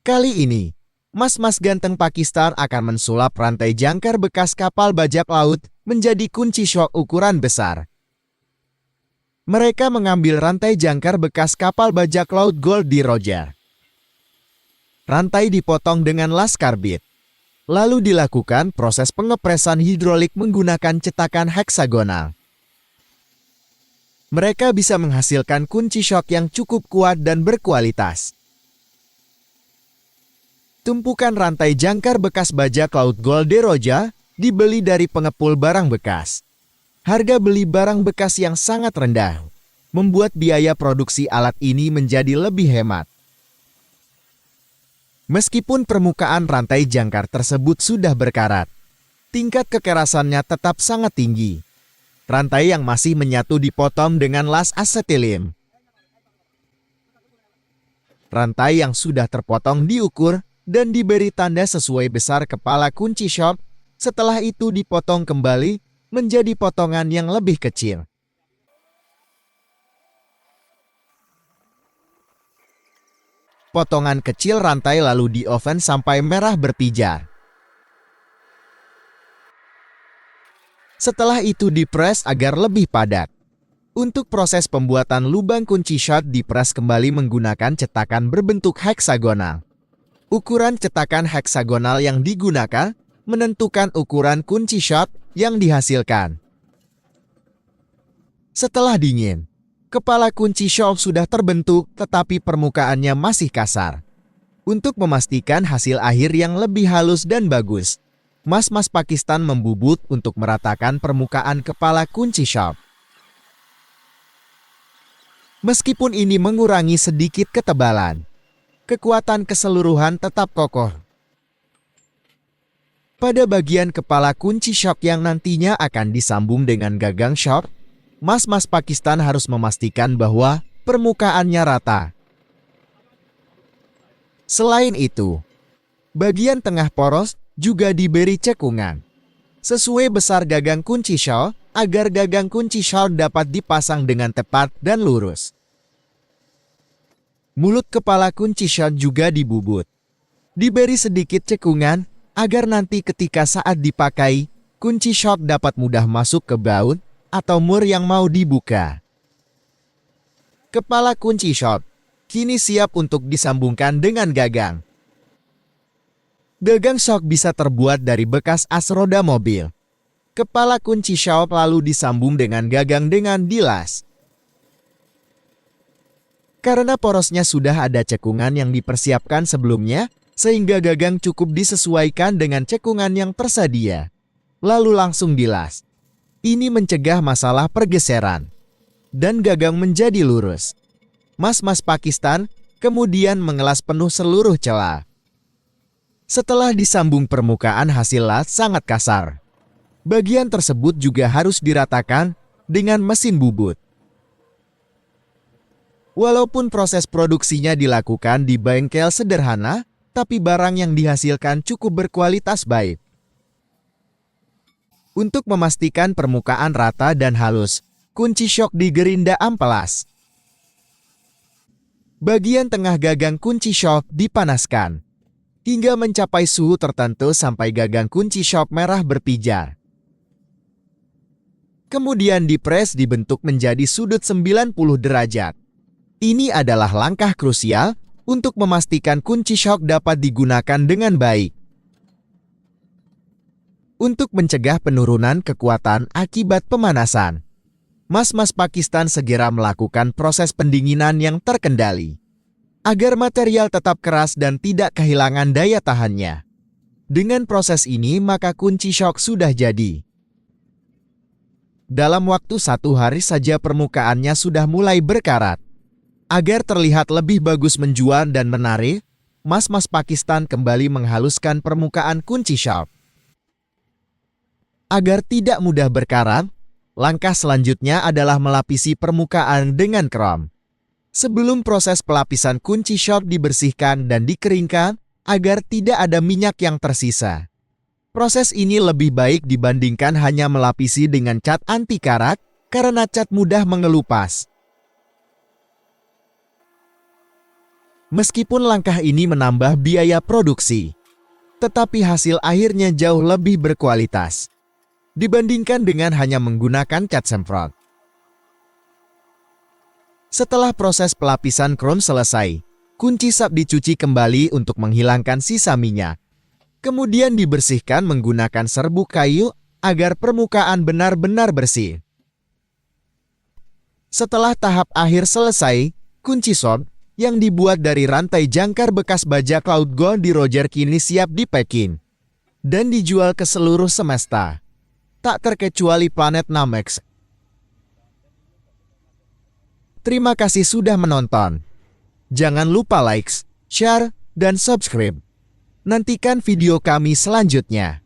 Kali ini, mas-mas ganteng Pakistan akan mensulap rantai jangkar bekas kapal bajak laut menjadi kunci shock ukuran besar. Mereka mengambil rantai jangkar bekas kapal bajak laut Goldie Roger. Rantai dipotong dengan las karbit. Lalu dilakukan proses pengepresan hidrolik menggunakan cetakan heksagonal. Mereka bisa menghasilkan kunci shock yang cukup kuat dan berkualitas. Tumpukan rantai jangkar bekas bajak laut Goldie Roger dibeli dari pengepul barang bekas. Harga beli barang bekas yang sangat rendah membuat biaya produksi alat ini menjadi lebih hemat. Meskipun permukaan rantai jangkar tersebut sudah berkarat, tingkat kekerasannya tetap sangat tinggi. Rantai yang masih menyatu dipotong dengan las asetilim. Rantai yang sudah terpotong diukur dan diberi tanda sesuai besar kepala kunci shock, setelah itu dipotong kembali menjadi potongan yang lebih kecil. Potongan kecil rantai lalu di oven sampai merah berpijar. Setelah itu dipres agar lebih padat. Untuk proses pembuatan lubang kunci shock dipres kembali menggunakan cetakan berbentuk heksagonal. Ukuran cetakan heksagonal yang digunakan menentukan ukuran kunci shock yang dihasilkan. Setelah dingin, kepala kunci shock sudah terbentuk tetapi permukaannya masih kasar. Untuk memastikan hasil akhir yang lebih halus dan bagus, mas-mas Pakistan membubut untuk meratakan permukaan kepala kunci shock. Meskipun ini mengurangi sedikit ketebalan, kekuatan keseluruhan tetap kokoh. Pada bagian kepala kunci shock yang nantinya akan disambung dengan gagang shock, mas-mas Pakistan harus memastikan bahwa permukaannya rata. Selain itu, bagian tengah poros juga diberi cekungan sesuai besar gagang kunci shock agar gagang kunci shock dapat dipasang dengan tepat dan lurus. Mulut kepala kunci shock juga dibubut. Diberi sedikit cekungan agar nanti ketika saat dipakai, kunci shock dapat mudah masuk ke baut atau mur yang mau dibuka. Kepala kunci shock kini siap untuk disambungkan dengan gagang. Gagang shock bisa terbuat dari bekas as roda mobil. Kepala kunci shock lalu disambung dengan gagang dengan dilas. Karena porosnya sudah ada cekungan yang dipersiapkan sebelumnya, sehingga gagang cukup disesuaikan dengan cekungan yang tersedia. Lalu langsung dilas. Ini mencegah masalah pergeseran. Dan gagang menjadi lurus. Mas-mas Pakistan kemudian mengelas penuh seluruh celah. Setelah disambung permukaan hasil las sangat kasar. Bagian tersebut juga harus diratakan dengan mesin bubut. Walaupun proses produksinya dilakukan di bengkel sederhana, tapi barang yang dihasilkan cukup berkualitas baik. Untuk memastikan permukaan rata dan halus, kunci shock digerinda amplas. Bagian tengah gagang kunci shock dipanaskan hingga mencapai suhu tertentu sampai gagang kunci shock merah berpijar. Kemudian dipres dibentuk menjadi sudut 90 derajat. Ini adalah langkah krusial untuk memastikan kunci shock dapat digunakan dengan baik. Untuk mencegah penurunan kekuatan akibat pemanasan, mas-mas Pakistan segera melakukan proses pendinginan yang terkendali agar material tetap keras dan tidak kehilangan daya tahannya. Dengan proses ini maka kunci shock sudah jadi. Dalam waktu 1 hari saja permukaannya sudah mulai berkarat. Agar terlihat lebih bagus menjual dan menarik, mas-mas Pakistan kembali menghaluskan permukaan kunci shock. Agar tidak mudah berkarat, langkah selanjutnya adalah melapisi permukaan dengan krom. Sebelum proses pelapisan kunci shock dibersihkan dan dikeringkan agar tidak ada minyak yang tersisa. Proses ini lebih baik dibandingkan hanya melapisi dengan cat anti karat karena cat mudah mengelupas. Meskipun langkah ini menambah biaya produksi, tetapi hasil akhirnya jauh lebih berkualitas dibandingkan dengan hanya menggunakan cat semprot. Setelah proses pelapisan krom selesai, kunci sap dicuci kembali untuk menghilangkan sisa minyak. Kemudian dibersihkan menggunakan serbuk kayu agar permukaan benar-benar bersih. Setelah tahap akhir selesai, kunci sop yang dibuat dari rantai jangkar bekas bajak laut Gold di Roger kini siap di-packing dan dijual ke seluruh semesta, tak terkecuali planet Namek. Terima kasih sudah menonton. Jangan lupa like, share, dan subscribe. Nantikan video kami selanjutnya.